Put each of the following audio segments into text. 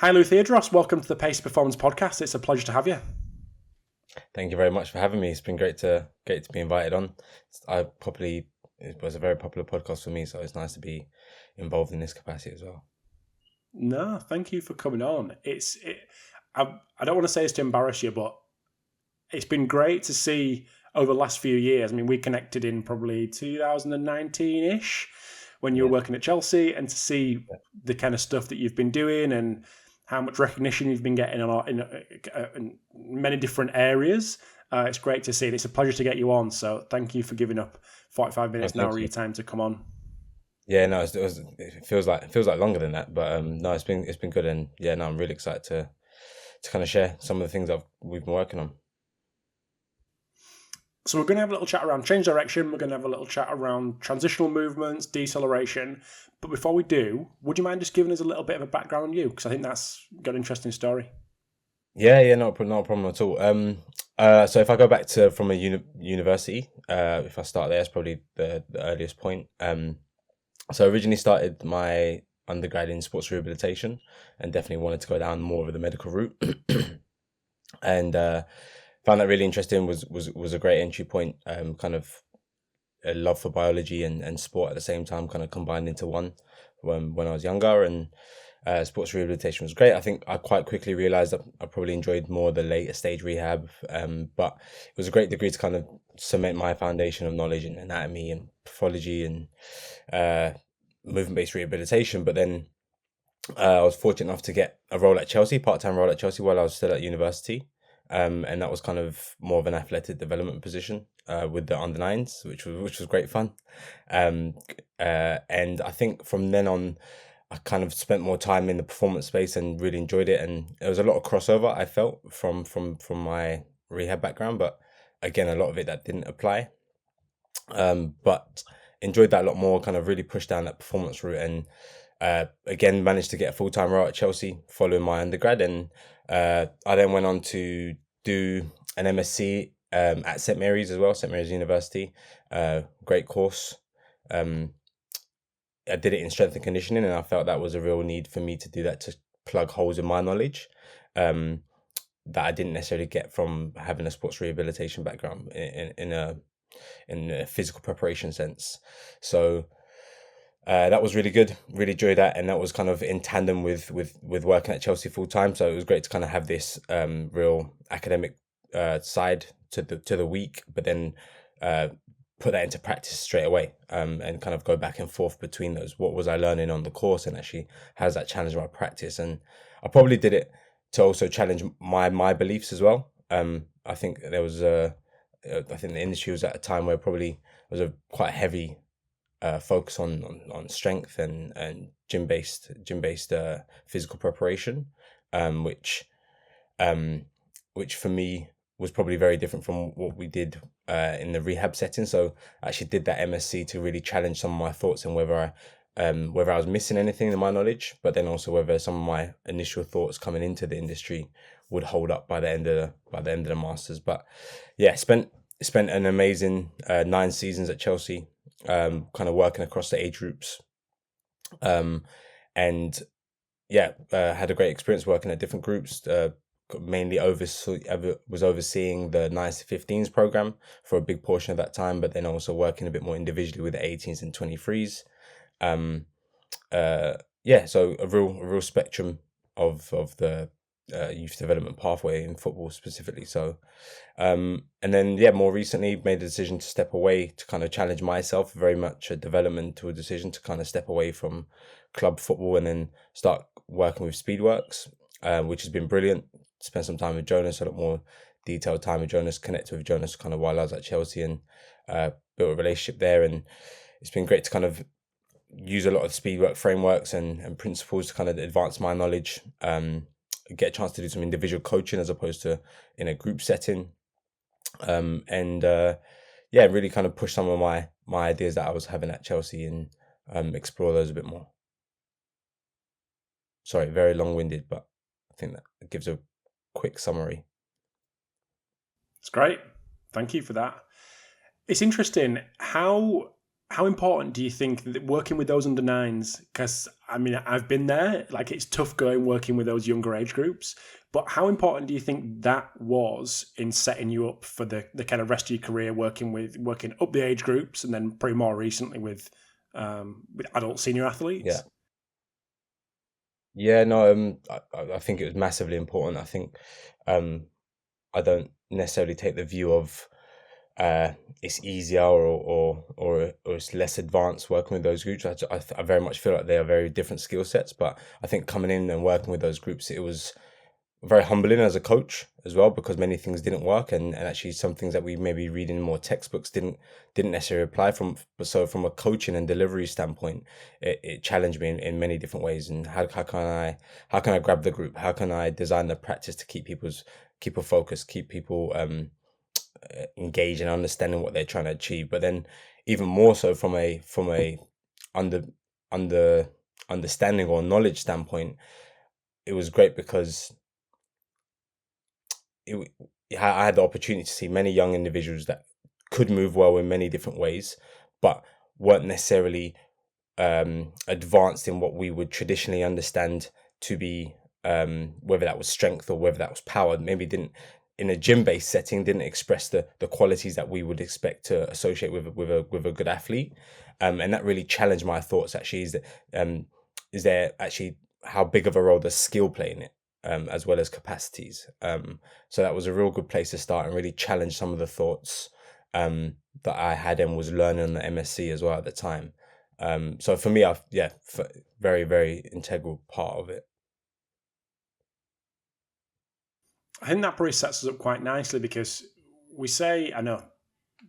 Hailu Theodros, welcome to the Pacey Performance Podcast. It's a pleasure to have you. Thank you very much for having me. It's been great to be invited on. It was a very popular podcast for me, so it's nice to be involved in this capacity as well. No, thank you for coming on. I don't want to say it's to embarrass you, but it's been great to see over the last few years. I mean, we connected in probably 2019-ish when you were working at Chelsea, and to see the kind of stuff that you've been doing and how much recognition you've been getting in many different areas. It's great to see. It's a pleasure to get you on. So thank you for giving up 45 minutes now of your time to come on. Yeah, no, it feels like longer than that, but no, it's been good, and yeah, no, I'm really excited to kind of share some of the things that we've been working on. So we're going to have a little chat around change direction. We're going to have a little chat around transitional movements, deceleration. But before we do, would you mind just giving us a little bit of a background on you? Because I think that's got an interesting story. Yeah, not a problem at all. So if I go back to from a university, if I start there, it's probably the earliest point. So I originally started my undergrad in sports rehabilitation, and definitely wanted to go down more of the medical route, and found that really interesting. Was a great entry point. Kind of a love for biology and sport at the same time, kind of combined into one when I was younger, and sports rehabilitation was great. I think I quite quickly realized that I probably enjoyed more the later stage rehab, but it was a great degree to kind of cement my foundation of knowledge in anatomy and pathology and movement-based rehabilitation. But then I was fortunate enough to get a role at Chelsea, part-time role at Chelsea while I was still at university. And that was kind of more of an athletic development position with the under nines, which was great fun. And I think from then on, I kind of spent more time in the performance space and really enjoyed it. And there was a lot of crossover I felt from my rehab background, but again, a lot of it that didn't apply. But enjoyed that a lot more. Kind of really pushed down that performance route, and again managed to get a full-time role at Chelsea following my undergrad, and I then went on to do an MSc at St Mary's as well, St Mary's University. Great course. I did it in strength and conditioning, and I felt that was a real need for me to do that, to plug holes in my knowledge that I didn't necessarily get from having a sports rehabilitation background in a physical preparation sense. So that was really good. Really enjoyed that, and that was kind of in tandem with working at Chelsea full time. So it was great to kind of have this real academic side to the week, but then put that into practice straight away, and kind of go back and forth between those. What was I learning on the course, and actually how does that challenge my practice? And I probably did it to also challenge my beliefs as well. I think there was I think the industry was at a time where probably was a quite heavy focus on strength and gym based physical preparation, which for me was probably very different from what we did in the rehab setting. So I actually did that MSc to really challenge some of my thoughts and whether I was missing anything in my knowledge, but then also whether some of my initial thoughts coming into the industry would hold up by the end of the masters. But yeah, spent an amazing 9 seasons at Chelsea, kind of working across the age groups, and yeah, had a great experience working at different groups. Mainly was overseeing the 9s to 15s program for a big portion of that time, but then also working a bit more individually with the 18s and 23s. So a real spectrum of the youth development pathway in football specifically. So and then more recently made the decision to step away, to kind of challenge myself, very much a developmental decision to kind of step away from club football and then start working with Speedworks, which has been brilliant. Spent some time with Jonas, a lot more detailed time with Jonas, connected with Jonas kind of while I was at Chelsea, and built a relationship there. And it's been great to kind of use a lot of Speedwork frameworks and principles to kind of advance my knowledge, get a chance to do some individual coaching as opposed to in a group setting, and really kind of push some of my ideas that I was having at Chelsea and explore those a bit more. Sorry, very long-winded, but I think that gives a quick summary. It's great. Thank you for that. It's interesting how how important do you think that working with those under nines? Because I mean, I've been there. Like, it's tough going working with those younger age groups. But how important do you think that was in setting you up for the kind of rest of your career, working up the age groups, and then pretty more recently with adult senior athletes? Yeah, no, I think it was massively important. I think I don't necessarily take the view of it's easier or it's less advanced working with those groups. I very much feel like they are very different skill sets, but I think coming in and working with those groups, it was very humbling as a coach as well, because many things didn't work, and actually some things that we maybe read in more textbooks didn't necessarily apply from. So from a coaching and delivery standpoint, it challenged me in many different ways. And how can I grab the group? How can I design the practice to keep people focused, keep people engaged and understanding what they're trying to achieve? But then even more so from a under understanding or knowledge standpoint, it was great because I had the opportunity to see many young individuals that could move well in many different ways, but weren't necessarily advanced in what we would traditionally understand to be, whether that was strength or whether that was power. Maybe didn't, in a gym-based setting, didn't express the qualities that we would expect to associate with a good athlete, and that really challenged my thoughts. Actually, is there actually, how big of a role does skill play in it, as well as capacities? So that was a real good place to start and really challenge some of the thoughts that I had and was learning on the MSc as well at the time. So for me, very, very integral part of it. I think that probably sets us up quite nicely, because we say, I know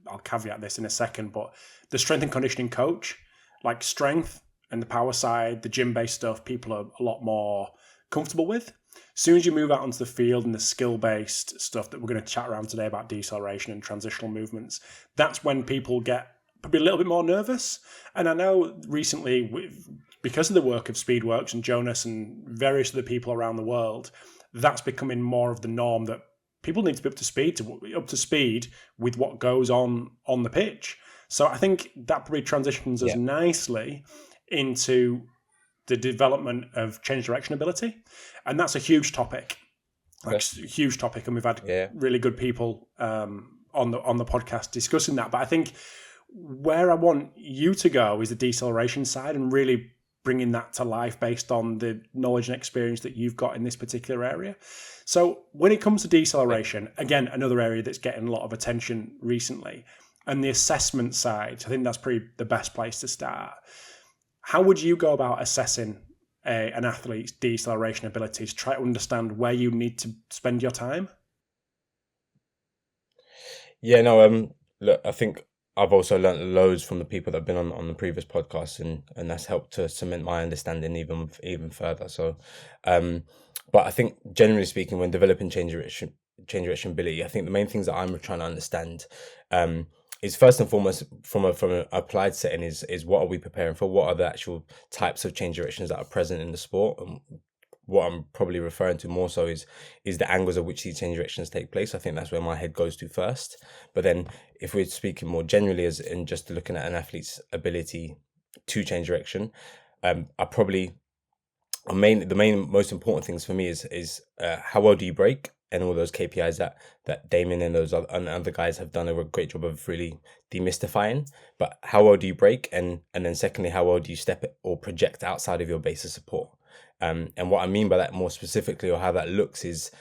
I'll caveat this in a second, but the strength and conditioning coach, like strength and the power side, the gym-based stuff, people are a lot more comfortable with. As soon as you move out onto the field and the skill-based stuff that we're going to chat around today about deceleration and transitional movements, that's when people get probably a little bit more nervous. And I know recently, because of the work of Speedworks and Jonas and various other people around the world, that's becoming more of the norm, that people need to be up to speed with what goes on the pitch. So I think that probably transitions us nicely into the development of change direction ability, and that's a huge topic, huge topic, and we've had really good people on the podcast discussing that. But I think where I want you to go is the deceleration side, and really bringing that to life based on the knowledge and experience that you've got in this particular area. So when it comes to deceleration, again, another area that's getting a lot of attention recently, and the assessment side, I think that's probably the best place to start. How would you go about assessing an athlete's deceleration ability to try to understand where you need to spend your time? Yeah, no, look, I think I've also learned loads from the people that have been on the previous podcasts, and that's helped to cement my understanding even further. So, but I think generally speaking, when developing change direction ability, I think the main things that I'm trying to understand is first and foremost from an applied setting is what are we preparing for? What are the actual types of change directions that are present in the sport? And what I'm probably referring to more so is the angles at which these change directions take place. I think that's where my head goes to first. But then if we're speaking more generally as in just looking at an athlete's ability to change direction, the main most important things for me is how well do you break, and all those KPIs that Damien and those other guys have done a great job of really demystifying. But how well do you break, and then secondly, how well do you step it or project outside of your base of support? And what I mean by that more specifically, or how that looks, is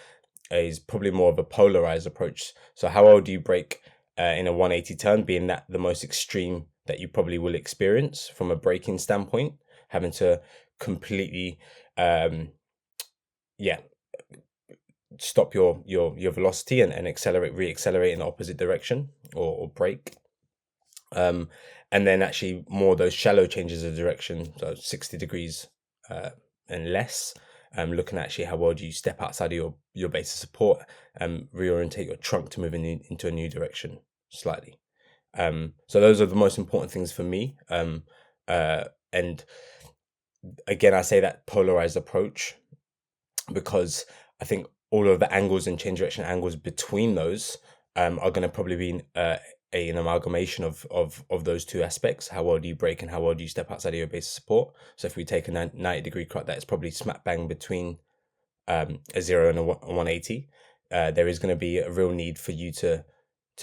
probably more of a polarized approach. So how well do you break in a 180 turn, being that the most extreme that you probably will experience from a braking standpoint, having to completely stop your velocity and reaccelerate in the opposite direction, or brake. And then actually more those shallow changes of direction, so 60 degrees and less, looking at actually how well do you step outside of your base of support and reorientate your trunk to move into a new direction slightly. So those are the most important things for me. And again, I say that polarized approach because I think all of the angles and change direction angles between those are going to probably be an amalgamation of those two aspects. How well do you break and how well do you step outside of your base of support? So if we take a 90-degree cut, that's probably smack bang between a 0 and a 180. There is going to be a real need for you to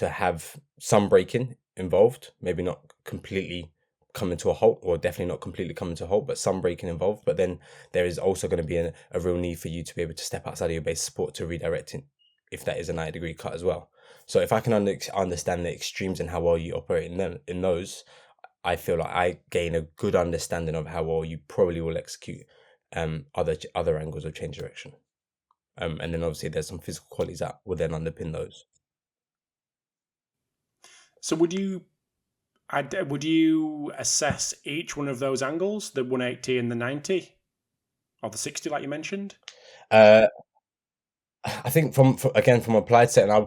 have some braking involved, maybe not completely coming to a halt, or definitely not completely coming to a halt, but some braking involved. But then there is also going to be a real need for you to be able to step outside of your base support to redirect it, if that is a 90-degree cut as well. So if I can understand the extremes and how well you operate in those, I feel like I gain a good understanding of how well you probably will execute other angles of change direction. And then obviously there's some physical qualities that will then underpin those. So would you assess each one of those angles, the 180 and the 90, or the 60, like you mentioned? I think from applied setting, I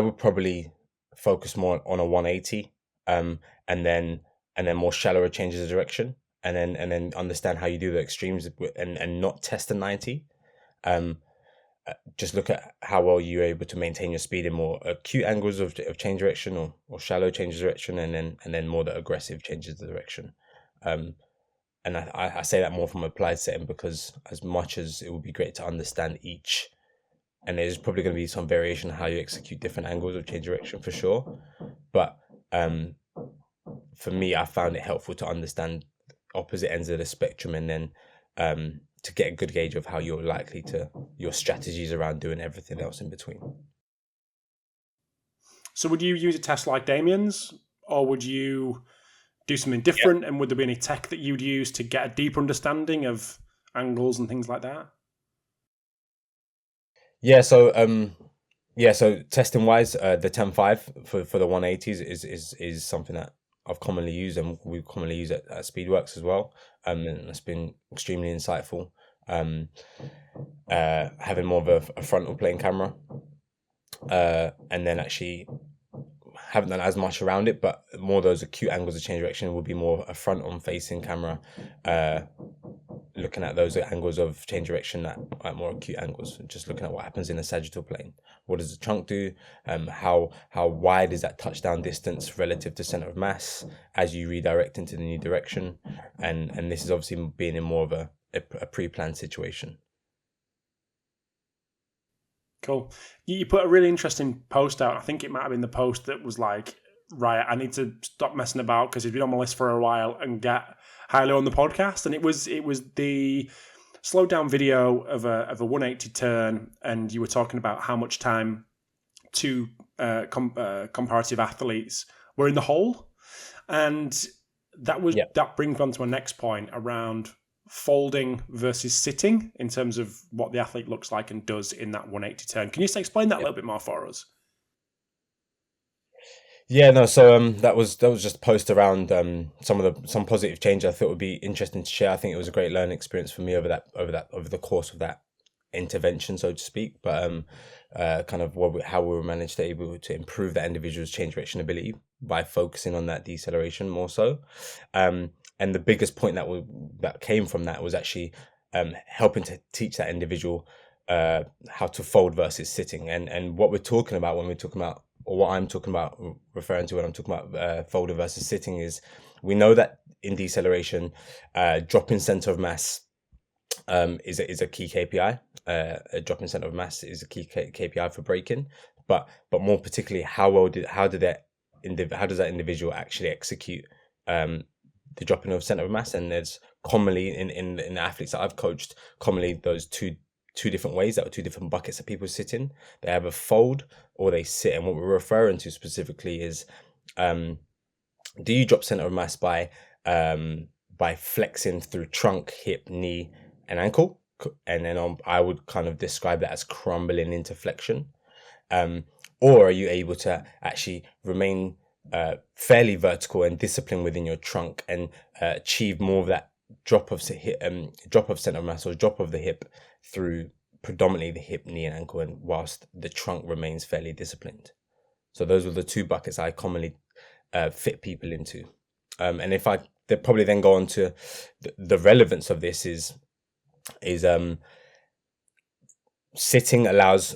would probably focus more on a 180, and then more shallower changes of direction, and then understand how you do the extremes and not test a 90. Just look at how well you're able to maintain your speed in more acute angles of change direction or shallow changes of direction, and then more the aggressive changes of direction. And I say that more from applied setting, because as much as it would be great to understand each, and there's probably going to be some variation in how you execute different angles of change direction for sure, but for me, I found it helpful to understand opposite ends of the spectrum, and then to get a good gauge of how you're likely to, your strategies around doing everything else in between. So would you use a test like Damien's, or would you do something different? Yeah. And would there be any tech that you'd use to get a deeper understanding of angles and things like that? Yeah, so testing wise, the 10.5 for the 180s is something that I've commonly used, and we commonly use it at Speedworks as well. And it's been extremely insightful. Having more of a frontal plane camera, and then actually haven't done as much around it, but more of those acute angles of change direction will be more a front on facing camera, looking at those angles of change direction at more acute angles, just looking at what happens in a sagittal plane. What does the trunk do? How wide is that touchdown distance relative to center of mass as you redirect into the new direction? And this is obviously being in more of a pre-planned situation. Cool. You put a really interesting post out. I think it might have been the post that was like, right, I need to stop messing about because he's been on my list for a while and get Hailu on the podcast. And it was the slowed down video of a 180 turn, and you were talking about how much time two comparative athletes were in the hole, and that brings me on to my next point around folding versus sitting in terms of what the athlete looks like and does in that 180 turn. Can you just explain that a little bit more for us? Yeah, no. So that was just a post around some positive change I thought would be interesting to share. I think it was a great learning experience for me over the course of that intervention, so to speak. But kind of how we were managed to able to improve that individual's change direction ability by focusing on that deceleration more so. And the biggest point that came from that was actually helping to teach that individual how to fold versus sitting. And what we're talking about when we're talking about, or what I'm talking about, referring to when I'm talking about folding versus sitting, is we know that in deceleration, drop in center of mass is a key KPI. A drop in center of mass is a key KPI for braking. But more particularly, how does that individual actually execute the dropping of center of mass? And there's commonly in the athletes that I've coached, commonly those two different ways, that are two different buckets that people sit in. They have a fold or they sit. And what we're referring to specifically is, do you drop center of mass by flexing through trunk, hip, knee, and ankle? And then I would kind of describe that as crumbling into flexion. Or are you able to actually remain fairly vertical and disciplined within your trunk and achieve more of that drop of center of mass, or drop of the hip through predominantly the hip, knee, and ankle, and whilst the trunk remains fairly disciplined? So those were the two buckets I commonly fit people into. And if they probably then go on to the relevance of this is Sitting allows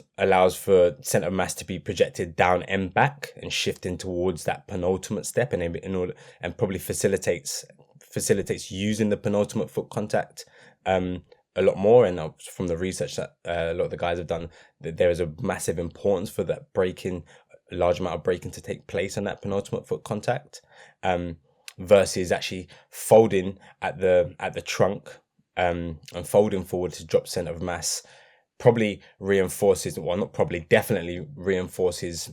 for center of mass to be projected down and back and shifting towards that penultimate step, and probably facilitates using the penultimate foot contact a lot more. And from the research that a lot of the guys have done, that there is a massive importance for that a large amount of braking to take place on that penultimate foot contact, versus actually folding at the trunk and folding forward to drop center of mass. Probably reinforces, well, not probably, definitely reinforces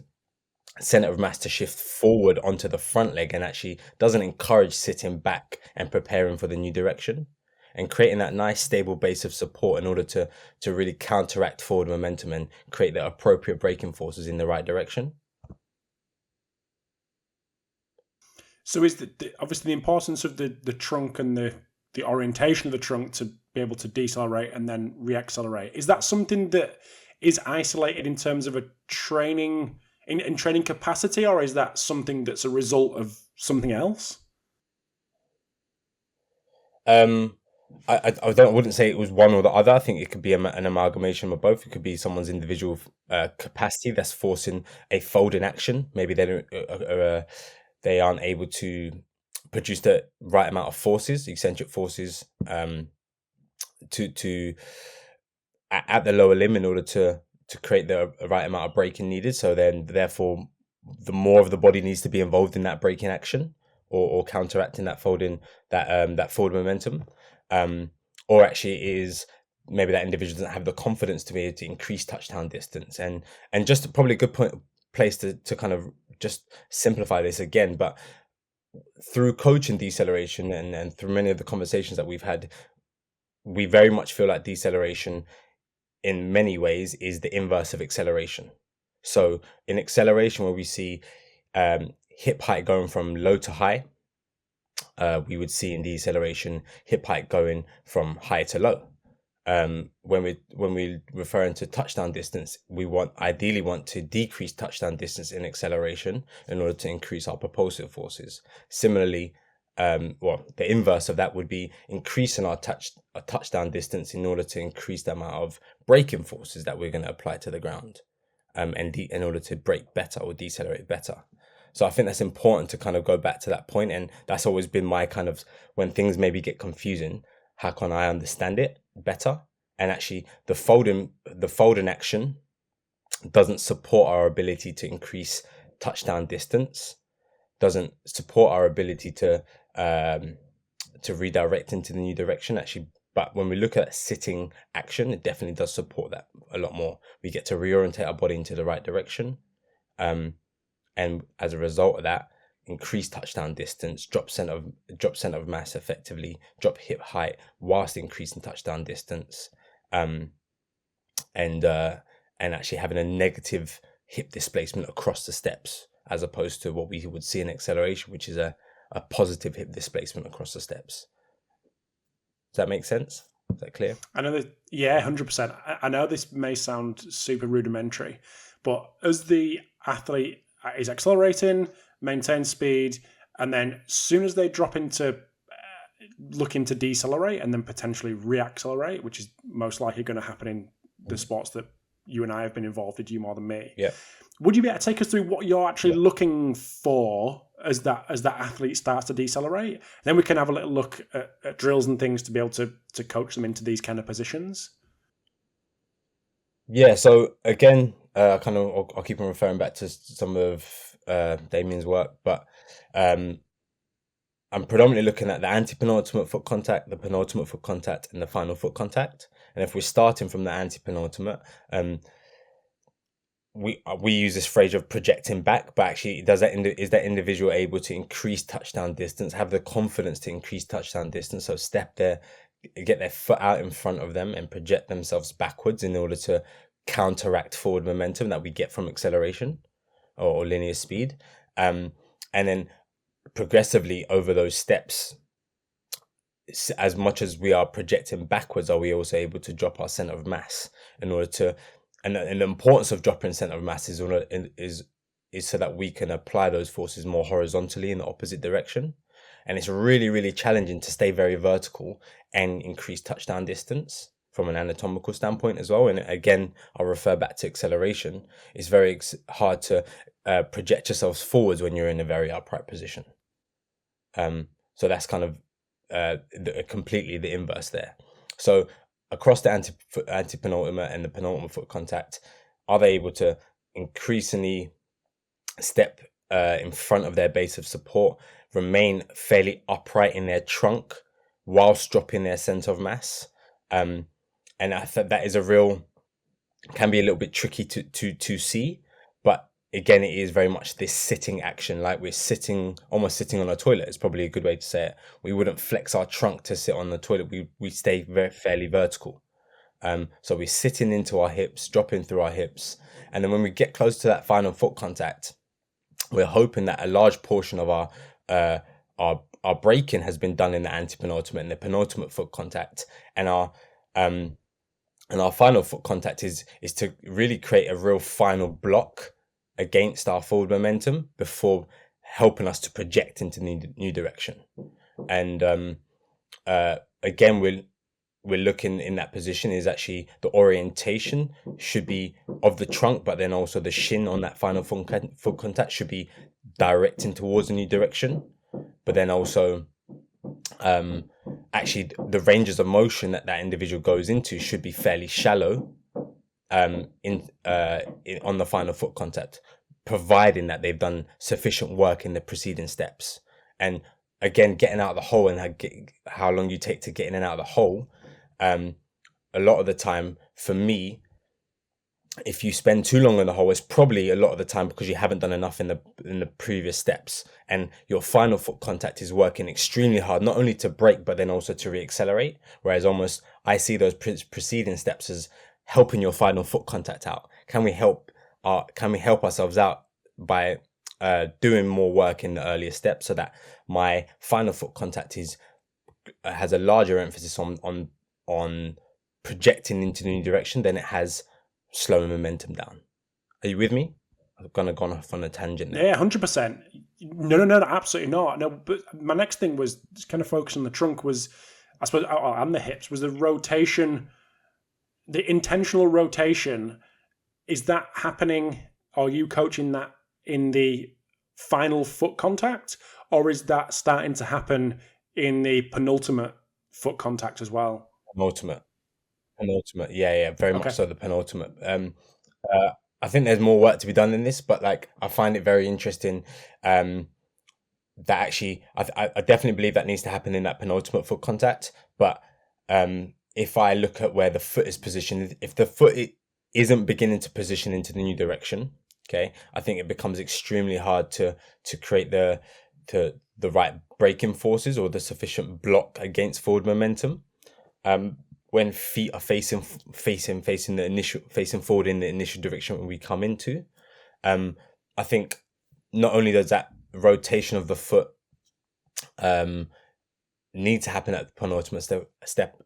center of mass to shift forward onto the front leg, and actually doesn't encourage sitting back and preparing for the new direction and creating that nice stable base of support in order to really counteract forward momentum and create the appropriate braking forces in the right direction. So is obviously the importance of the trunk and the orientation of the trunk to be able to decelerate and then reaccelerate, is that something that is isolated in terms of a training in training capacity, or is that something that's a result of something else? I wouldn't say it was one or the other. I think it could be an amalgamation of both. It could be someone's individual capacity that's forcing a folding action. Maybe they aren't able to produce the right amount of forces, eccentric forces, to at the lower limb in order to create the right amount of braking needed. So then, therefore, the more of the body needs to be involved in that braking action or counteracting that folding, that forward momentum, or actually it is maybe that individual doesn't have the confidence to be able to increase touchdown distance. And just probably a good place to kind of just simplify this again, but through coaching deceleration and through many of the conversations that we've had, we very much feel like deceleration in many ways is the inverse of acceleration. So in acceleration, where we see hip height going from low to high, we would see in deceleration hip height going from high to low. When we referring to touchdown distance, we ideally want to decrease touchdown distance in acceleration in order to increase our propulsive forces. Similarly, the inverse of that would be increasing our touchdown distance in order to increase the amount of braking forces that we're going to apply to the ground, in order to brake better or decelerate better. So I think that's important to kind of go back to that point, and that's always been my kind of, when things maybe get confusing, how can I understand it better? And actually, the folding action doesn't support our ability to increase touchdown distance, doesn't support our ability to redirect into the new direction, actually. But when we look at sitting action, it definitely does support that a lot more. We get to reorientate our body into the right direction, and as a result of that, increase touchdown distance, drop center of mass effectively, drop hip height whilst increasing touchdown distance, and actually having a negative hip displacement across the steps, as opposed to what we would see in acceleration, which is a positive hip displacement across the steps. Does that make sense? Is that clear? I know that, yeah, 100%. I know this may sound super rudimentary, but as the athlete is accelerating, maintain speed, and then as soon as they drop into looking to decelerate and then potentially reaccelerate, which is most likely going to happen in the sports that you and I have been involved in, you more than me. Yeah. Would you be able to take us through what you're actually looking for as that athlete starts to decelerate? Then we can have a little look at drills and things to be able to coach them into these kind of positions. Yeah. So again, I'll keep on referring back to some of Damien's work, but I'm predominantly looking at the anti-penultimate foot contact, the penultimate foot contact, and the final foot contact. And if we're starting from the anti-penultimate, we use this phrase of projecting back, but actually, is that individual able to increase touchdown distance, have the confidence to increase touchdown distance, so step there, get their foot out in front of them and project themselves backwards in order to counteract forward momentum that we get from acceleration or linear speed, and then progressively over those steps, as much as we are projecting backwards, are we also able to drop our center of mass in order to, and the importance of dropping center of mass is so that we can apply those forces more horizontally in the opposite direction. And it's really, really challenging to stay very vertical and increase touchdown distance. from an anatomical standpoint as well. And again, I'll refer back to acceleration. It's very hard to project yourselves forwards when you're in a very upright position. So that's kind of completely the inverse there. So across the anti-penultimate and the penultimate foot contact, are they able to increasingly step in front of their base of support, remain fairly upright in their trunk whilst dropping their center of mass? And I thought that is can be a little bit tricky to see, but again, it is very much this sitting action, like we're almost sitting on a toilet is probably a good way to say it. We wouldn't flex our trunk to sit on the toilet. We stay fairly vertical. So we're sitting into our hips, dropping through our hips. And then when we get close to that final foot contact, we're hoping that a large portion of our braking has been done in the anti-penultimate and the penultimate foot contact. And our final foot contact is to really create a real final block against our forward momentum before helping us to project into the new direction. And again, we're looking in that position is actually the orientation should be of the trunk, but then also the shin on that final foot contact should be directing towards the new direction. But then also actually the ranges of motion that individual goes into should be fairly shallow on the final foot contact, providing that they've done sufficient work in the preceding steps. And again, getting out of the hole and how long you take to get in and out of the hole, a lot of the time for me, if you spend too long in the hole, it's probably a lot of the time because you haven't done enough in the previous steps, and your final foot contact is working extremely hard, not only to brake but then also to reaccelerate. Whereas almost I see those preceding steps as helping your final foot contact out. Can we help ourselves out by doing more work in the earlier steps so that my final foot contact has a larger emphasis on projecting into the new direction than it has slowing momentum down. Are you with me? I've gone off on a tangent there. Yeah, 100%. No, absolutely not. No, but my next thing was just kind of focus on the trunk was, I suppose, and the hips, was the rotation, the intentional rotation. Is that happening? Are you coaching that in the final foot contact, or is that starting to happen in the penultimate foot contact as well? Penultimate. Yeah, very much so, the penultimate. I think there's more work to be done in this, but like I find it very interesting that actually I definitely believe that needs to happen in that penultimate foot contact. But if I look at where the foot is positioned, if the foot isn't beginning to position into the new direction, okay, I think it becomes extremely hard to create the right braking forces or the sufficient block against forward momentum. When feet are facing forward in the initial direction when we come into, I think not only does that rotation of the foot need to happen at the penultimate step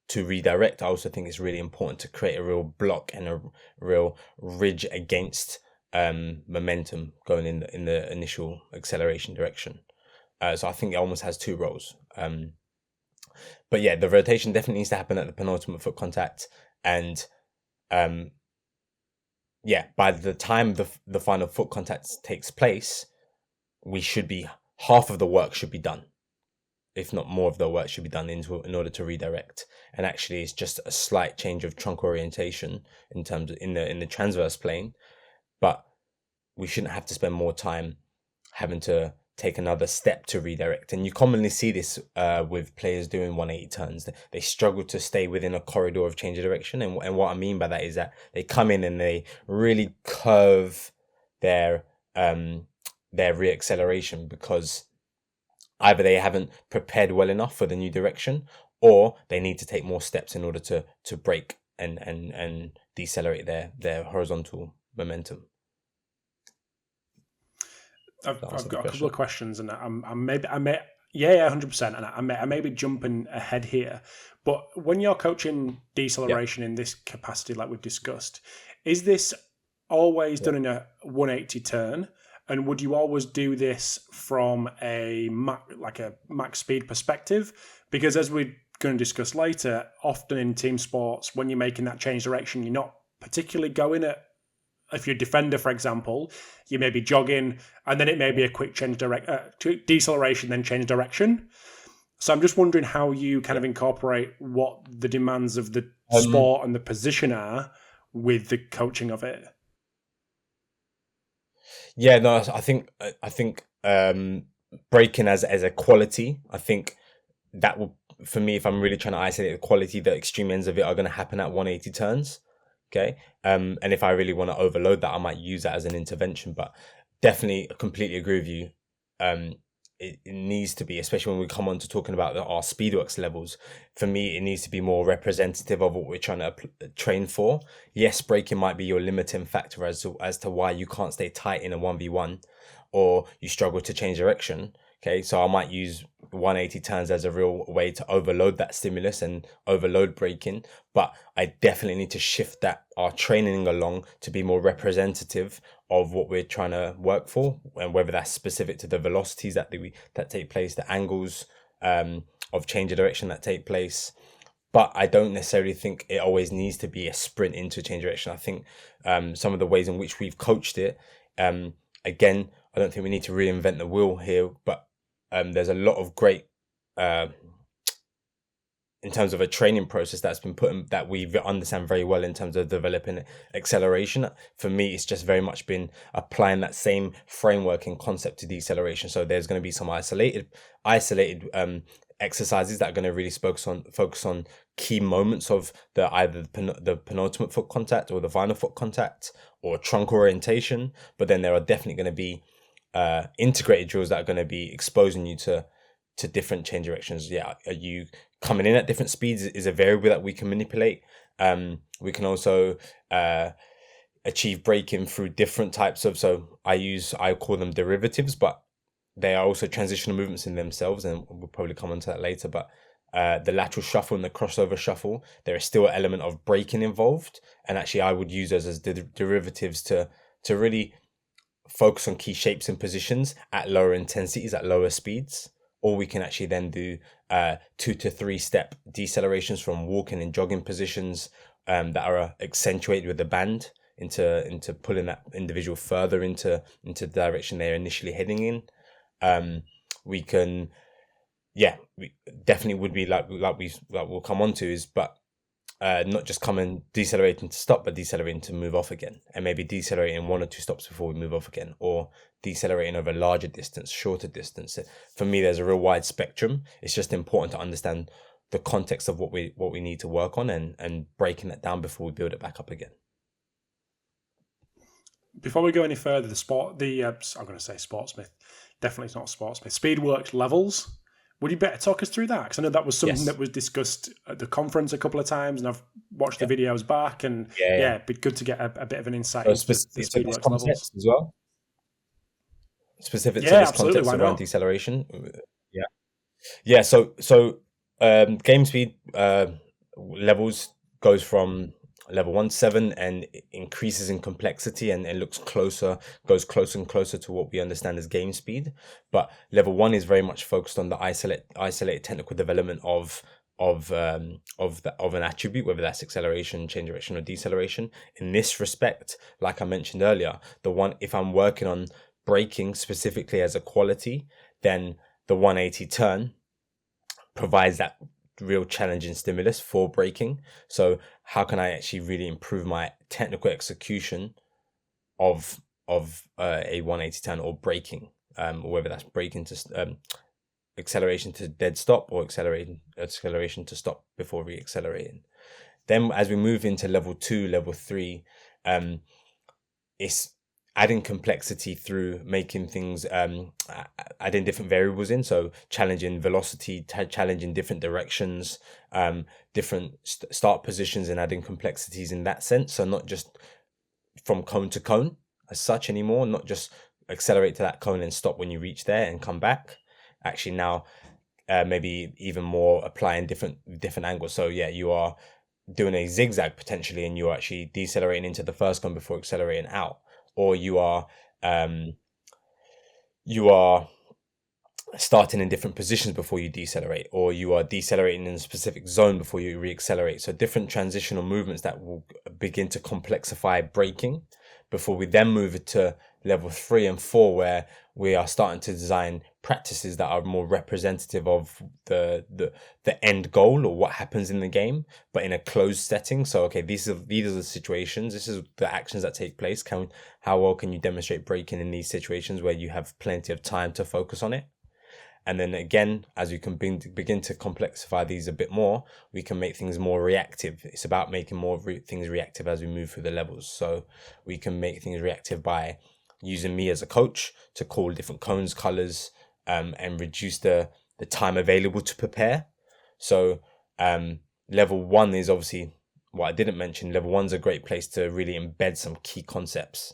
to redirect, I also think it's really important to create a real block and a real ridge against momentum going in the initial acceleration direction. So I think it almost has two roles. But yeah, the rotation definitely needs to happen at the penultimate foot contact, and by the time the final foot contact takes place, half of the work should be done, if not more of the work should be done in order to redirect. And actually, it's just a slight change of trunk orientation in terms of in the transverse plane, but we shouldn't have to spend more time having to take another step to redirect. And you commonly see this with players doing 180 turns. They struggle to stay within a corridor of change of direction. And what I mean by that is that they come in and they really curve their reacceleration because either they haven't prepared well enough for the new direction, or they need to take more steps in order to brake and decelerate their horizontal momentum. I've got a couple of questions, and I may 100%, and I may be jumping ahead here, but when you're coaching deceleration in this capacity, like we've discussed, is this always done in a 180 turn? And would you always do this from a max speed perspective? Because as we going to discuss later, often in team sports, when you're making that change direction, you're not particularly going at, if you're a defender, for example, you may be jogging and then it may be a quick change deceleration, then change direction. So I'm just wondering how you kind of incorporate what the demands of the sport and the position are with the coaching of it. Yeah, no, I think breaking as a quality, I think that will, for me, if I'm really trying to isolate the quality, the extreme ends of it are going to happen at 180 turns. Okay. And if I really want to overload that, I might use that as an intervention, but definitely completely agree with you. It needs to be, especially when we come on to talking about our Speedworks levels, for me, it needs to be more representative of what we're trying to train for. Yes, braking might be your limiting factor as to why you can't stay tight in a 1v1 or you struggle to change direction. Okay, so I might use 180 turns as a real way to overload that stimulus and overload braking, but I definitely need to shift our training along to be more representative of what we're trying to work for, and whether that's specific to the velocities that take place, the angles of change of direction that take place. But I don't necessarily think it always needs to be a sprint into change direction. I think some of the ways in which we've coached it, again, I don't think we need to reinvent the wheel here, but there's a lot of great, in terms of a training process that's been put in, that we understand very well in terms of developing acceleration. For me, it's just very much been applying that same framework and concept to deceleration. So there's going to be some isolated exercises that are going to really focus on key moments of either the penultimate foot contact or the final foot contact or trunk orientation. But then there are definitely going to be integrated drills that are going to be exposing you to different change directions. Yeah, are you coming in at different speeds is a variable that we can manipulate. We can also achieve braking through different types of, I call them derivatives, but they are also transitional movements in themselves, and we'll probably come on to that later. But the lateral shuffle and the crossover shuffle, there is still an element of braking involved, and actually I would use those as derivatives to really focus on key shapes and positions at lower intensities, at lower speeds. Or we can actually then do 2 to 3 step decelerations from walking and jogging positions that are accentuated with the band into pulling that individual further into the direction they're initially heading in. We can, we definitely would be like we'll come on to but not just come and decelerating to stop, but decelerating to move off again, and maybe decelerating 1 or 2 stops before we move off again, or decelerating over larger distance, shorter distance. For me, there's a real wide spectrum. It's just important to understand the context of what we need to work on and breaking that down before we build it back up again. Before we go any further, I'm going to say Sportsmith. Definitely it's not Sportsmith. Speedworks levels. Would you better talk us through that? Because I know that was something that was discussed at the conference a couple of times, and I've watched the videos back, and it'd be good to get a bit of an insight into the Speedworks levels as well. Specific to this context around deceleration. So game speed levels goes from level 1 to 7 and increases in complexity and goes closer and closer to what we understand as game speed. But level 1 is very much focused on the isolated technical development of an attribute, whether that's acceleration, change direction, or deceleration. In this respect, like I mentioned earlier, if I'm working on braking specifically as a quality, then the 180 turn provides that real challenging stimulus for braking. So how can I actually really improve my technical execution of a 180 turn or braking, or whether that's braking to acceleration to dead stop or acceleration to stop before reaccelerating. Then as we move into level 2, level 3, it's adding complexity through making things, adding different variables in. So challenging velocity, challenging different directions, different start positions, and adding complexities in that sense. So not just from cone to cone as such anymore, not just accelerate to that cone and stop when you reach there and come back. Actually now, maybe even more applying different angles. So you are doing a zigzag potentially, and you're actually decelerating into the first cone before accelerating out. Or you are starting in different positions before you decelerate, or you are decelerating in a specific zone before you reaccelerate. So different transitional movements that will begin to complexify braking before we then move it to level 3 and 4, where we are starting to design practices that are more representative of the end goal or what happens in the game, but in a closed setting. So okay, these are the situations, this is the actions that take place. How well can you demonstrate braking in these situations where you have plenty of time to focus on it? And then again, as we can begin to complexify these a bit more, we can make things more reactive. It's about making more things reactive as we move through the levels. So we can make things reactive by using me as a coach to call different cones, colors, and reduce the time available to prepare. So level 1 is obviously what I didn't mention. Level 1's a great place to really embed some key concepts,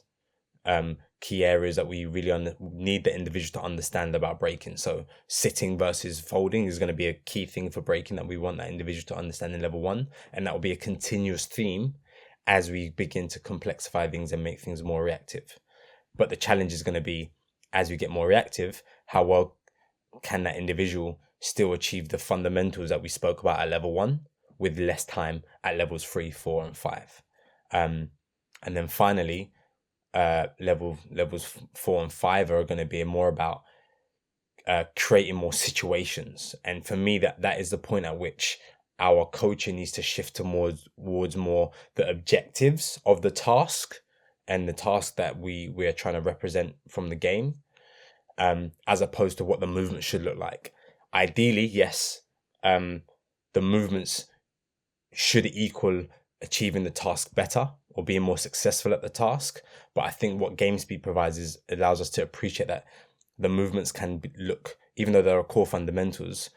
key areas that we really need the individual to understand about braking. So sitting versus folding is going to be a key thing for braking that we want that individual to understand in level 1, and that will be a continuous theme as we begin to complexify things and make things more reactive. But the challenge is going to be, as we get more reactive, how well can that individual still achieve the fundamentals that we spoke about at level 1 with less time at levels 3, 4, and 5. And then finally, levels 4 and 5 are going to be more about creating more situations. And for me, that is the point at which our coaching needs to shift towards more the objectives of the task and the task that we are trying to represent from the game, as opposed to what the movement should look like. Ideally, yes, the movements should equal achieving the task better or being more successful at the task. But I think what GameSpeed provides is allows us to appreciate that the movements can look, even though there are core fundamentals,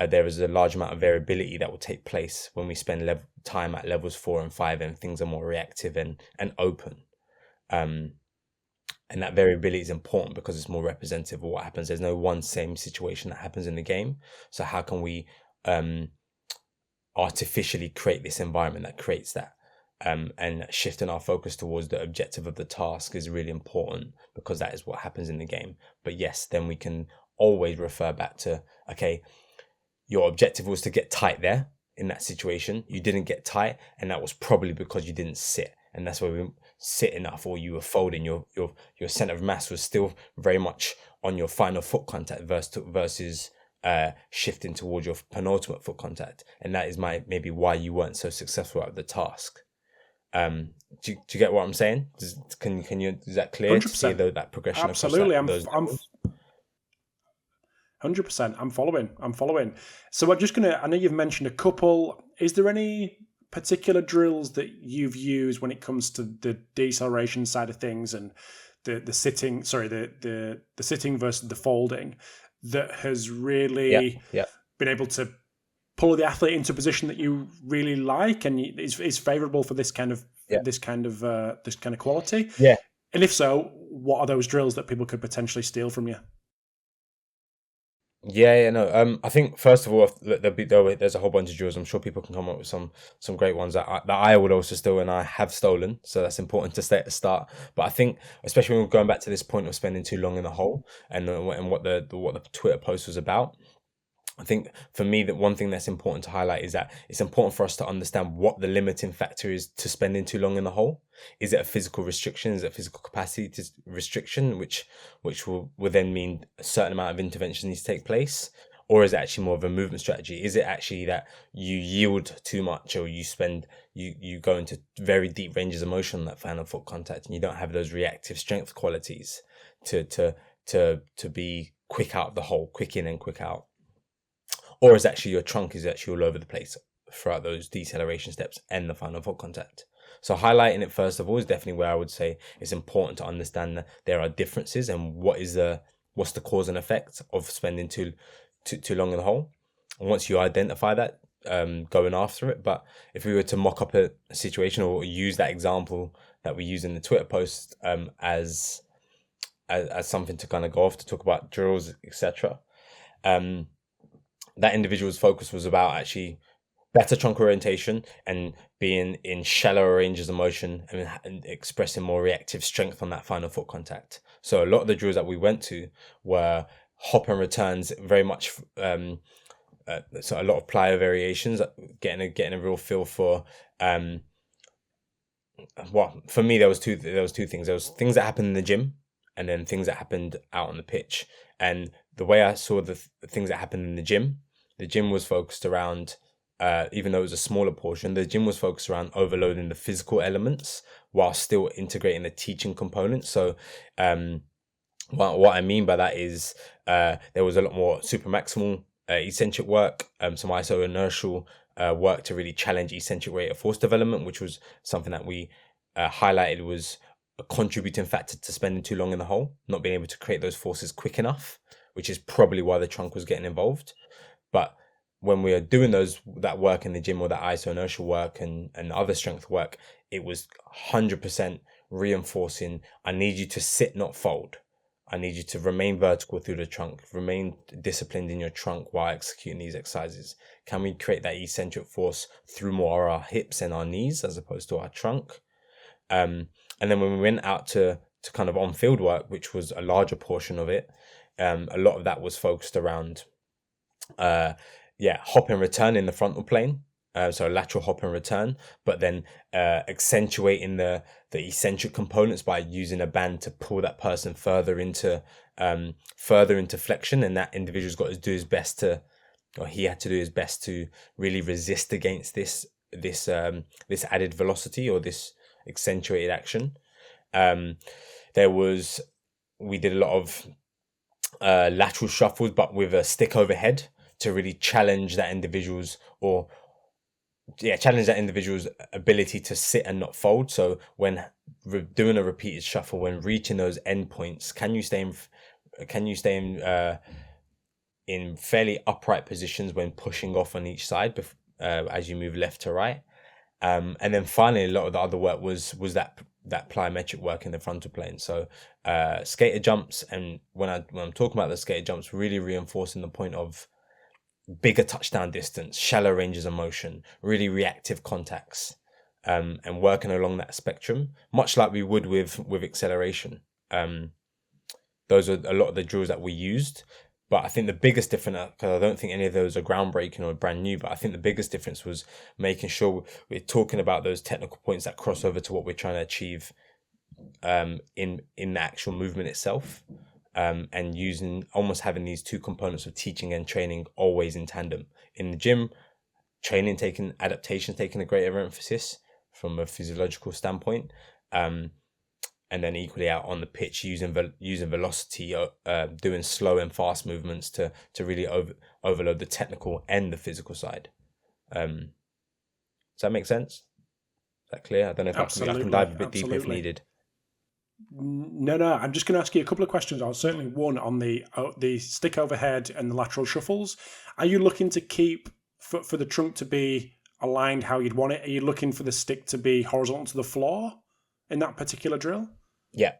there is a large amount of variability that will take place when we spend time at levels 4 and 5 and things are more reactive and open. And that variability is important because it's more representative of what happens. There's no one same situation that happens in the game. So how can we artificially create this environment that creates that? And shifting our focus towards the objective of the task is really important because that is what happens in the game. But yes, then we can always refer back to, okay, your objective was to get tight there in that situation. You didn't get tight, and that was probably because you didn't sit. And that's why we sit enough, or you were folding. Your center of mass was still very much on your final foot contact versus shifting towards your penultimate foot contact. And that is maybe why you weren't so successful at the task. Do you get what I'm saying? Is that clear 100%. to see that progression? Absolutely. I'm 100%. I'm following. So I know you've mentioned a couple. Is there any particular drills that you've used when it comes to the deceleration side of things and the sitting, the sitting versus the folding, that has really been able to pull the athlete into a position that you really like and is favorable for this kind of quality? Yeah. And if so, what are those drills that people could potentially steal from you? No. I think first of all, there's a whole bunch of drills. I'm sure people can come up with some great ones that I would also steal and I have stolen. So that's important to say at the start. But I think, especially when we're going back to this point of spending too long in the hole and what the Twitter post was about, I think for me, that one thing that's important to highlight is that it's important for us to understand what the limiting factor is to spending too long in the hole. Is it a physical restriction? Is it a physical capacity restriction, which will then mean a certain amount of intervention needs to take place? Or is it actually more of a movement strategy? Is it actually that you yield too much, or you go into very deep ranges of motion on that final foot contact and you don't have those reactive strength qualities to be quick out of the hole, quick in and quick out? Or is actually your trunk is actually all over the place throughout those deceleration steps and the final foot contact? So highlighting it first of all is definitely where I would say it's important to understand that there are differences and what's the cause and effect of spending too long in the hole. And once you identify that, going after it. But if we were to mock up a situation or use that example that we use in the Twitter post as something to kind of go off to talk about drills, etc. That individual's focus was about actually better trunk orientation and being in shallower ranges of motion and expressing more reactive strength on that final foot contact. So a lot of the drills that we went to were hop and returns, very much so a lot of plyo variations, getting a real feel for well, for me there was two things. There was things that happened in the gym, and then things that happened out on the pitch. And the way I saw the things that happened in the gym was focused around, even though it was a smaller portion, the gym was focused around overloading the physical elements while still integrating the teaching component. So what I mean by that is there was a lot more super maximal eccentric work, some iso inertial work to really challenge eccentric rate of force development, which was something that we highlighted was a contributing factor to spending too long in the hole, not being able to create those forces quick enough, which is probably why the trunk was getting involved. But when we are doing that work in the gym, or that iso inertial work and other strength work, it was 100% reinforcing, I need you to sit, not fold. I need you to remain vertical through the trunk, remain disciplined in your trunk while executing these exercises. Can we create that eccentric force through more our hips and our knees as opposed to our trunk? And then when we went out to kind of on-field work, which was a larger portion of it, a lot of that was focused around hop and return in the frontal plane. So lateral hop and return, but then accentuating the eccentric components by using a band to pull that person further into flexion, and that individual's got to do his best he had to do his best to really resist against this added velocity or this accentuated action. We did a lot of lateral shuffles, but with a stick overhead to really challenge that individual's ability to sit and not fold. So when doing a repeated shuffle, when reaching those endpoints, can you stay in fairly upright positions when pushing off on each side as you move left to right? And then finally, a lot of the other work was that plyometric work in the frontal plane. So skater jumps, and when I'm talking about the skater jumps, really reinforcing the point of bigger touchdown distance, shallow ranges of motion, really reactive contacts, and working along that spectrum, much like we would with acceleration. Those are a lot of the drills that we used. But I think the biggest difference, because I don't think any of those are groundbreaking or brand new, but I think the biggest difference was making sure we're talking about those technical points that cross over to what we're trying to achieve in the actual movement itself. And having these two components of teaching and training always in tandem. In the gym, adaptation taking a greater emphasis from a physiological standpoint, and then equally out on the pitch using velocity, doing slow and fast movements to really overload the technical and the physical side. Does that make sense? Is that clear? I don't know if I can dive a bit deeper if needed. No. I'm just going to ask you a couple of questions. Certainly one on the stick overhead and the lateral shuffles. Are you looking to keep for the trunk to be aligned how you'd want it? Are you looking for the stick to be horizontal to the floor in that particular drill? Yeah.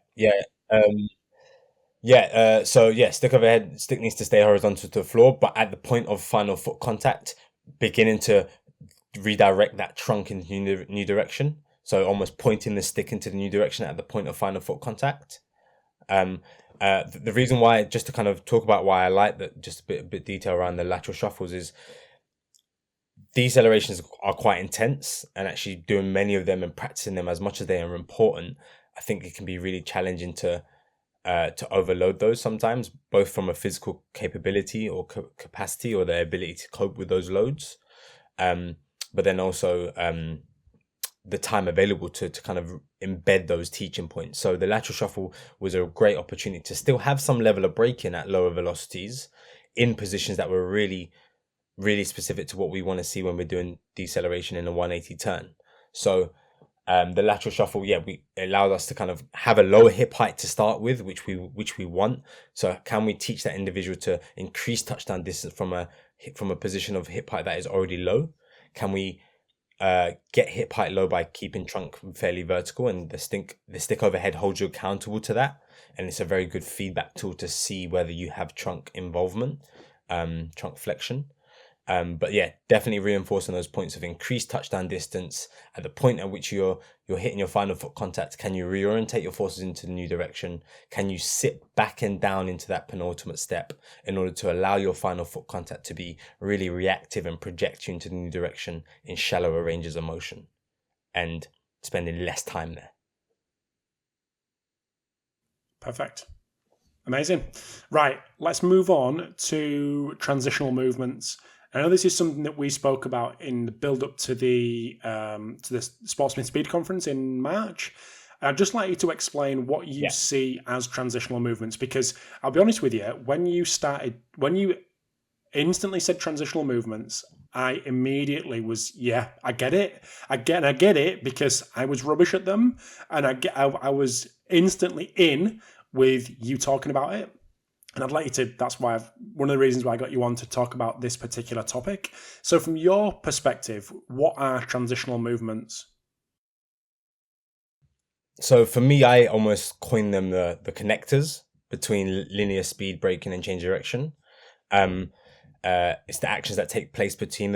Stick overhead. Stick needs to stay horizontal to the floor, but at the point of final foot contact, beginning to redirect that trunk into new direction. So almost pointing the stick into the new direction at the point of final foot contact. The reason why, just to kind of talk about why I like that, just a bit detail around the lateral shuffles, is decelerations are quite intense, and actually doing many of them and practicing them as much as they are important, I think it can be really challenging to overload those sometimes, both from a physical capability or capacity or their ability to cope with those loads, but then also the time available to kind of embed those teaching points. So the lateral shuffle was a great opportunity to still have some level of braking at lower velocities in positions that were really, really specific to what we want to see when we're doing deceleration in a 180 turn. So the lateral shuffle, it allowed us to kind of have a lower hip height to start with, which we want. So can we teach that individual to increase touchdown distance from a position of hip height that is already low? Can we get hip height low by keeping trunk fairly vertical, and the stick overhead holds you accountable to that, and it's a very good feedback tool to see whether you have trunk involvement, trunk flexion. But yeah, definitely reinforcing those points of increased touchdown distance. At the point at which you're hitting your final foot contact, can you reorientate your forces into the new direction? Can you sit back and down into that penultimate step in order to allow your final foot contact to be really reactive and project you into the new direction in shallower ranges of motion and spending less time there? Perfect. Amazing. Right, let's move on to transitional movements. I know this is something that we spoke about in the build-up to the Sportsmith Speed Conference in March. I'd just like you to explain what you see as transitional movements, because I'll be honest with you, when you instantly said transitional movements, I immediately was, I get it. I get it because I was rubbish at them, and I was instantly in with you talking about it. And I'd like you to, that's why one of the reasons why I got you on to talk about this particular topic. So from your perspective, what are transitional movements? So for me, I almost coined them the connectors between linear speed, braking, and change direction. It's the actions that take place between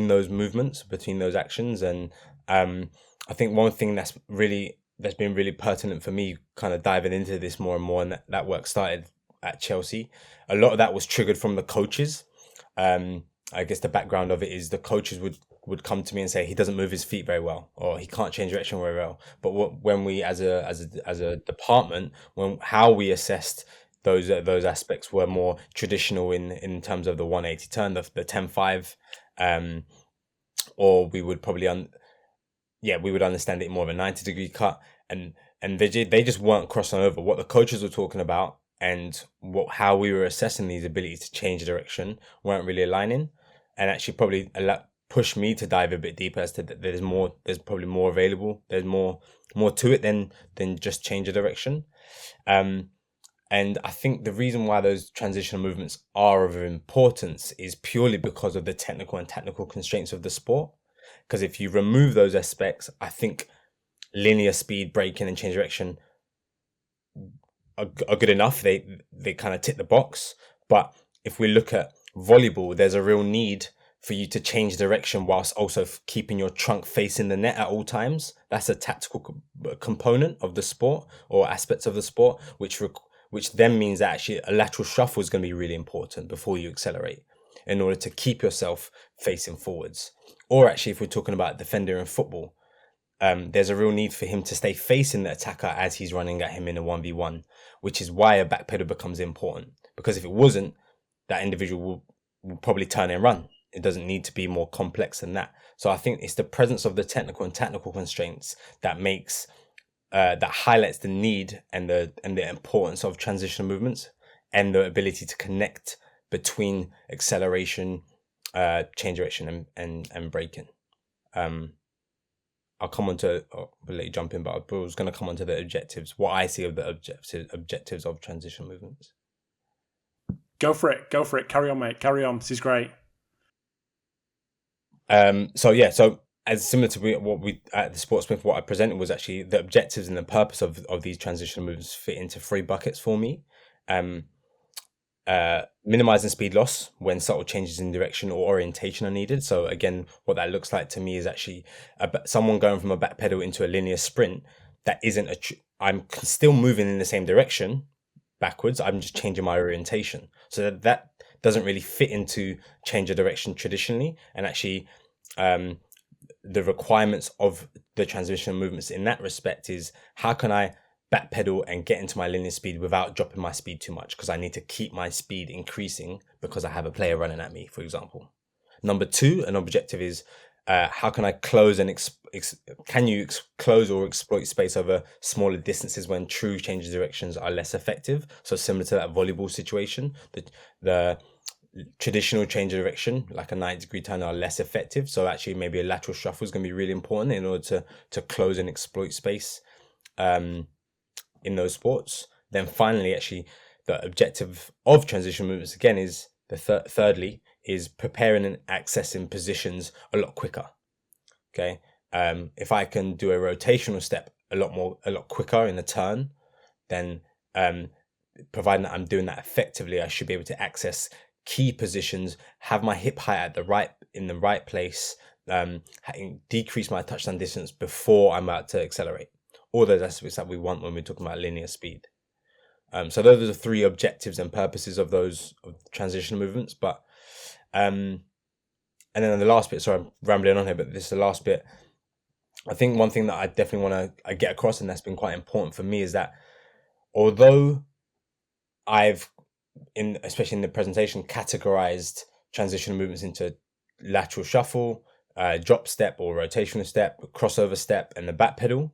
those movements, between those actions. And I think one thing that's been really pertinent for me, kind of diving into this more and more, and that work started at Chelsea. A lot of that was triggered from the coaches. I guess the background of it is the coaches would come to me and say he doesn't move his feet very well, or he can't change direction very well. But when we as a department, how we assessed those aspects were more traditional in terms of the 180 turn, the 10-5, or we would probably we would understand it more of a 90-degree cut, and they just weren't crossing over what the coaches were talking about, and how we were assessing these abilities to change direction weren't really aligning, and actually probably pushed me to dive a bit deeper as to that there's probably more available, there's more to it than just change of direction. And I think the reason why those transitional movements are of importance is purely because of the technical and tactical constraints of the sport. Because if you remove those aspects, I think linear speed, braking, and change direction are good enough. They kind of tick the box. But if we look at volleyball, there's a real need for you to change direction whilst also keeping your trunk facing the net at all times. That's a tactical component of the sport, or aspects of the sport, which then means that actually a lateral shuffle is going to be really important before you accelerate in order to keep yourself facing forwards. Or actually, if we're talking about a defender in football, there's a real need for him to stay facing the attacker as he's running at him in a 1v1, which is why a back pedal becomes important. Because if it wasn't, that individual will probably turn and run. It doesn't need to be more complex than that. So I think it's the presence of the technical and tactical constraints that makes that highlights the need and the importance of transitional movements and the ability to connect between acceleration, change direction, and braking. I'll come on to, I'll let you jump in, but I was going to come on to the objectives, what I see of the objectives of transitional movements. Go for it. Carry on, mate. Carry on. This is great. So as similar to what we at the Sportsmith, what I presented was actually the objectives and the purpose of these transitional movements fit into 3 buckets for me. Minimizing speed loss when subtle changes in direction or orientation are needed. So again, what that looks like to me is actually someone going from a back pedal into a linear sprint that isn't I'm still moving in the same direction backwards. I'm just changing my orientation. So that doesn't really fit into change of direction traditionally, and actually the requirements of the transitional movements in that respect is how can I backpedal and get into my linear speed without dropping my speed too much, because I need to keep my speed increasing because I have a player running at me, for example. Number 2, an objective is how can I close and can you close or exploit space over smaller distances when true change of directions are less effective? So similar to that volleyball situation, the traditional change of direction, like a 90-degree turn, are less effective. So actually maybe a lateral shuffle is going to be really important in order to close and exploit space in those sports. Then finally, actually, the objective of transition movements again is thirdly is preparing and accessing positions a lot quicker. Okay, if I can do a rotational step a lot quicker in the turn, then providing that I'm doing that effectively, I should be able to access key positions, have my hip height in the right place, decrease my touchdown distance before I'm about to accelerate. All those aspects that we want when we're talking about linear speed. So those are the three objectives and purposes of those transitional movements. But and then the last bit, sorry, I'm rambling on here, but this is the last bit. I think one thing that I definitely want to get across, and that's been quite important for me, is that although I've, especially in the presentation, categorized transitional movements into lateral shuffle, drop step or rotational step, crossover step, and the back pedal.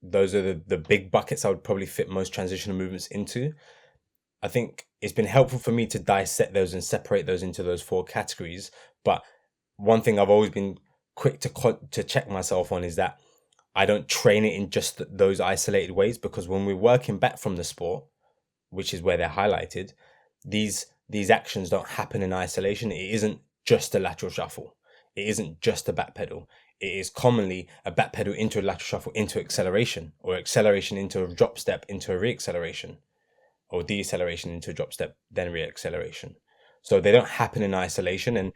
Those are the big buckets I would probably fit most transitional movements into. I think it's been helpful for me to dissect those and separate those into those 4 categories. But one thing I've always been quick to check myself on is that I don't train it in just those isolated ways, because when we're working back from the sport, which is where they're highlighted, these actions don't happen in isolation. It isn't just a lateral shuffle. It isn't just a back pedal. It is commonly a back pedal into a lateral shuffle into acceleration, or acceleration into a drop step into a reacceleration, or deceleration into a drop step, then reacceleration. So they don't happen in isolation. And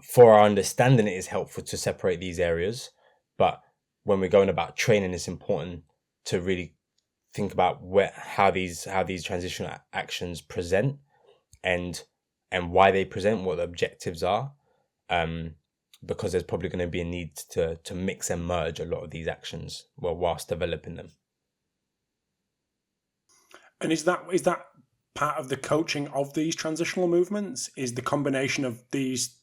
for our understanding, it is helpful to separate these areas. But when we're going about training, it's important to really think about how these transitional actions present and why they present, what the objectives are. Because there's probably going to be a need to mix and merge a lot of these actions whilst developing them. And is that part of the coaching of these transitional movements? Is the combination of these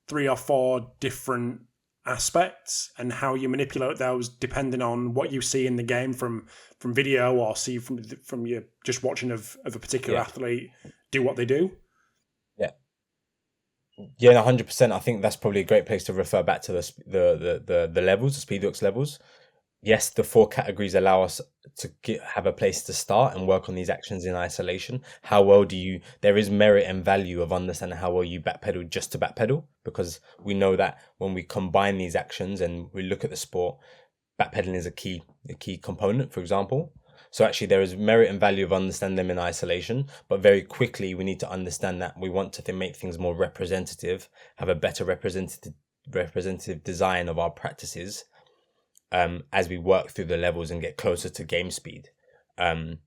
3 or 4 different aspects and how you manipulate those depending on what you see in the game from video, or see from you just watching of a particular athlete do what they do? Yeah, 100%. I think that's probably a great place to refer back to the levels, the Speedworks levels. Yes, the 4 categories allow us to have a place to start and work on these actions in isolation. How well there is merit and value of understanding how well you backpedal just to backpedal, because we know that when we combine these actions and we look at the sport, backpedaling is a key component, for example. So actually there is merit and value of understanding them in isolation, but very quickly we need to understand that we want to make things more representative, have a better representative design of our practices as we work through the levels and get closer to game speed. And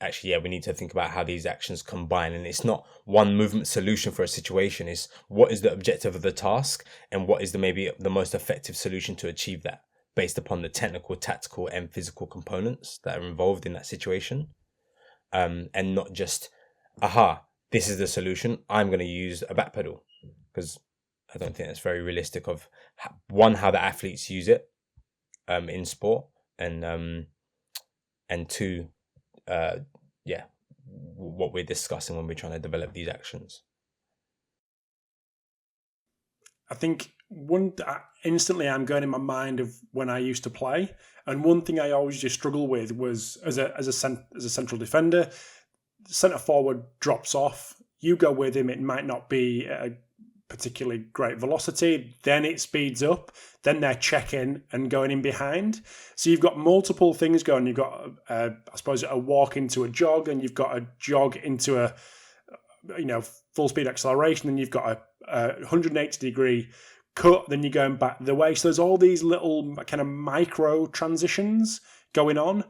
actually, we need to think about how these actions combine. And it's not one movement solution for a situation. It's what is the objective of the task and what is maybe the most effective solution to achieve that, based upon the technical, tactical, and physical components that are involved in that situation. And not just, this is the solution, I'm going to use a back pedal. Because I don't think that's very realistic of, one, how the athletes use it in sport, and two, what we're discussing when we're trying to develop these actions. I think instantly I'm going in my mind of when I used to play, and one thing I always just struggle with was as a central defender, centre forward drops off, you go with him, it might not be at a particularly great velocity, then it speeds up, then they're checking and going in behind. So you've got multiple things going. You've got I suppose a walk into a jog, and you've got a jog into a full speed acceleration, then you've got a 180 degree cut, then you're going back the way. So there's all these little kind of micro transitions going on.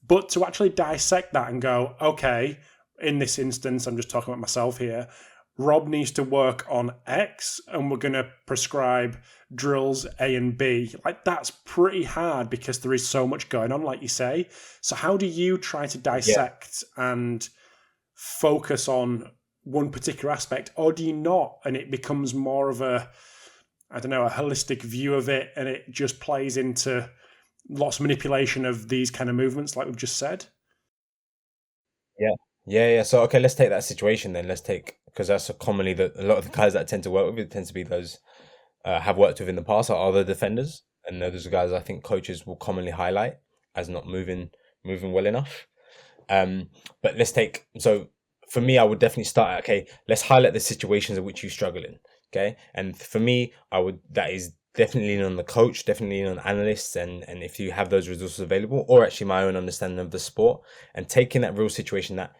But to actually dissect that and go, okay, in this instance, I'm just talking about myself here, Rob needs to work on X and we're going to prescribe drills A and B. Like, that's pretty hard because there is so much going on, like you say. So how do you try to dissect and focus on one particular aspect, or do you not? And it becomes more of a holistic view of it, and it just plays into lots of manipulation of these kind of movements, like we've just said. Yeah. So, okay, let's take that situation then. Because that's commonly a lot of the guys that I tend to work with, it tends to be those have worked with in the past, are other defenders. And those are guys I think coaches will commonly highlight as not moving well enough. But so for me, I would definitely start, okay, let's highlight the situations in which you struggle in. Okay. And for me, that is definitely lean on the coach, definitely lean on analysts, and if you have those resources available, or actually my own understanding of the sport, and taking that real situation that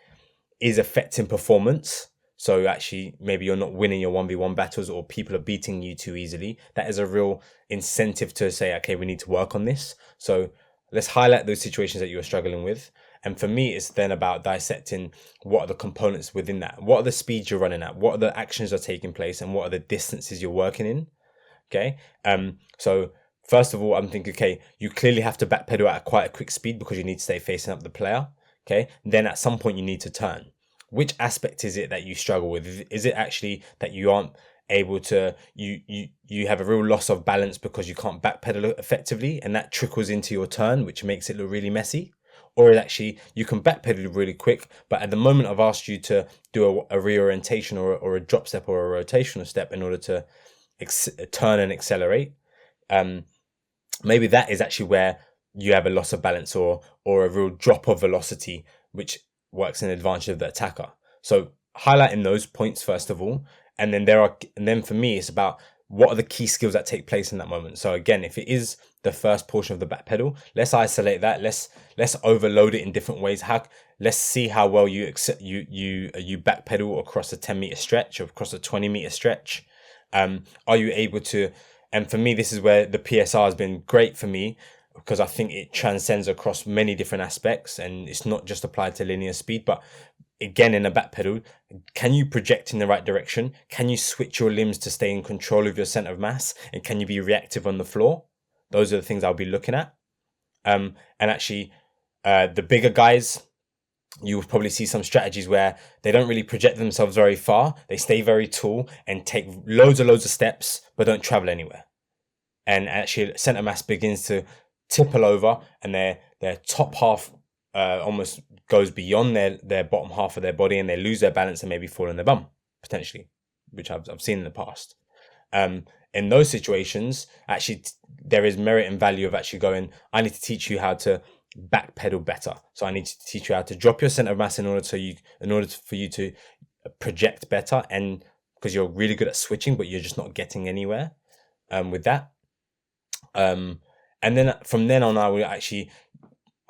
is affecting performance. So actually, maybe you're not winning your 1v1 battles, or people are beating you too easily. That is a real incentive to say, okay, we need to work on this. So let's highlight those situations that you're struggling with. And for me, it's then about dissecting what are the components within that. What are the speeds you're running at? What are the actions that are taking place? And what are the distances you're working in? Okay. So first of all, I'm thinking, okay, you clearly have to backpedal at quite a quick speed because you need to stay facing up the player. Okay. Then at some point you need to turn. Which aspect is it that you struggle with? Is it actually that you aren't able to, you have a real loss of balance because you can't backpedal effectively, and that trickles into your turn, which makes it look really messy? Or actually you can backpedal really quick, but at the moment I've asked you to do a reorientation or a drop step or a rotational step in order to turn and accelerate, maybe that is actually where you have a loss of balance or a real drop of velocity, which works in advantage of the attacker. So highlighting those points first of all, and then for me it's about what are the key skills that take place in that moment. So again, if it is the first portion of the back pedal, let's isolate that. Let's overload it in different ways. Let's see how well you back pedal across a 10-meter stretch or across a 20-meter stretch. Are you able to? And for me, this is where the PSR has been great for me, because I think it transcends across many different aspects, and it's not just applied to linear speed, but again, in a back pedal, can you project in the right direction? Can you switch your limbs to stay in control of your center of mass? And can you be reactive on the floor? Those are the things I'll be looking at. And actually, the bigger guys, you will probably see some strategies where they don't really project themselves very far. They stay very tall and take loads of steps, but don't travel anywhere. And actually, center mass begins to tipple over, and their top half almost goes beyond their bottom half of their body, and they lose their balance and maybe fall in the bum potentially, which I've seen in the past. In those situations, actually, there is merit and value of actually going, I need to teach you how to back pedal better. So I need to teach you how to drop your center of mass in order for you to project better, and because you're really good at switching, but you're just not getting anywhere with that. And then from then on, I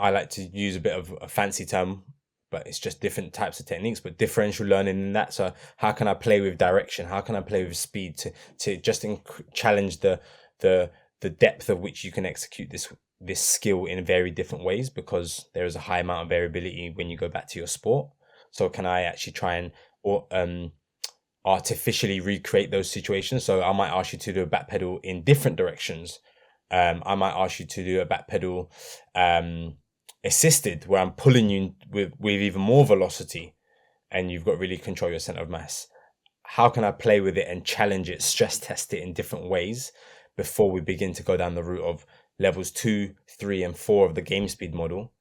like to use a bit of a fancy term, but it's just different types of techniques, but differential learning in that. So how can I play with direction? How can I play with speed to just challenge the depth of which you can execute this skill in very different ways, because there is a high amount of variability when you go back to your sport. So can I actually try and artificially recreate those situations? So I might ask you to do a back pedal in different directions. I might ask you to do a back pedal assisted, where I'm pulling you with even more velocity, and you've got really control your center of mass. How can I play with it and challenge it, stress test it in different ways before we begin to go down the route of levels 2, 3, and 4 of the game speed model,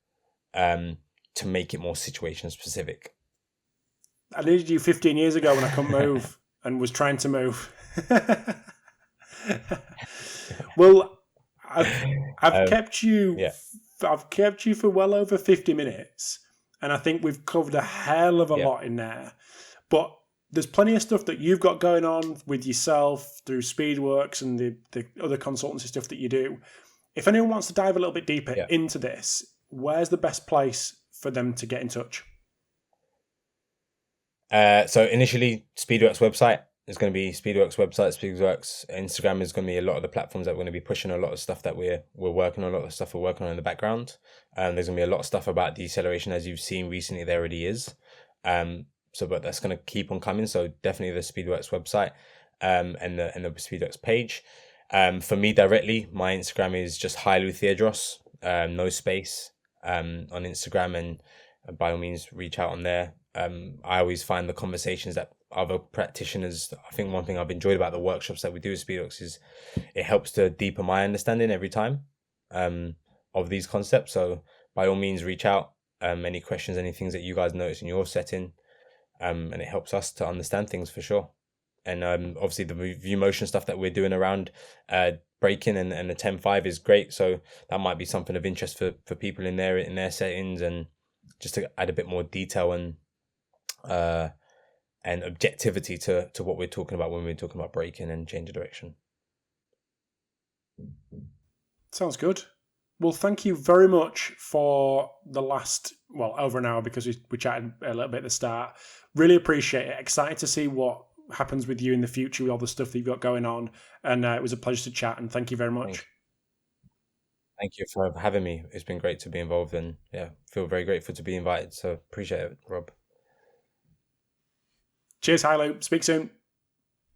to make it more situation specific? I needed you 15 years ago when I couldn't move and was trying to move. Well, I've kept you. Yeah. I've kept you for well over 50 minutes, and I think we've covered a hell of a lot in there. But there's plenty of stuff that you've got going on with yourself through Speedworks and the other consultancy stuff that you do. If anyone wants to dive a little bit deeper into this, where's the best place for them to get in touch? So initially, Speedworks website is going to be Speedworks website. Speedworks Instagram is going to be a lot of the platforms that we're going to be pushing a lot of stuff that we're working on, a lot of stuff we're working on in the background. There's going to be a lot of stuff about deceleration, as you've seen recently. There already is. But that's going to keep on coming. So definitely the Speedworks website, and the Speedworks page. For me directly, my Instagram is just Hailu Theodros, no space, on Instagram, and by all means reach out on there. I always find the conversations that other practitioners, I think one thing I've enjoyed about the workshops that we do at Speedworks is it helps to deepen my understanding every time of these concepts. So by all means reach out, any questions, any things that you guys notice in your setting, and it helps us to understand things for sure. And obviously the view motion stuff that we're doing around breaking and the 10-5 is great. So that might be something of interest for people in their settings, and just to add a bit more detail and objectivity to what we're talking about when we're talking about braking and change of direction. Sounds good. Well, thank you very much for the last over an hour because we chatted a little bit at the start. Really appreciate it. Excited to see what happens with you in the future with all the stuff that you've got going on. And it was a pleasure to chat, and thank you very much. Thank you for having me. It's been great to be involved, and feel very grateful to be invited. So appreciate it, Rob. Cheers, Hailu. Speak soon.